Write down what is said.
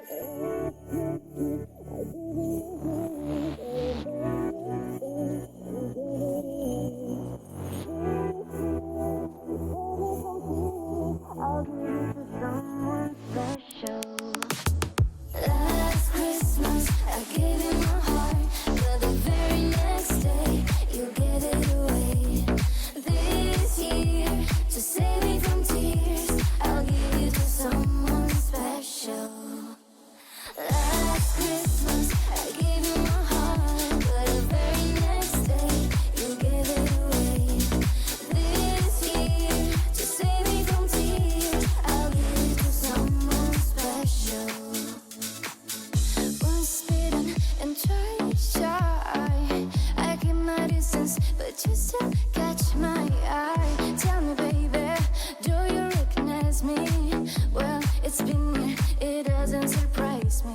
I'll give it to someone special. Last Christmas, I gave you my heart, but the very next day, you gave it away. This year, to save me from tears, I'll give it to someone special. Last Christmas, I gave you my heart, but the very next day, you gave it away. This year, to save me from tears, I'll give it to someone special. Once bitten and twice shy, I keep my distance, but you still catch my eye. Tell me, baby, do you recognize me? Well, it's been here, it doesn't surprise me.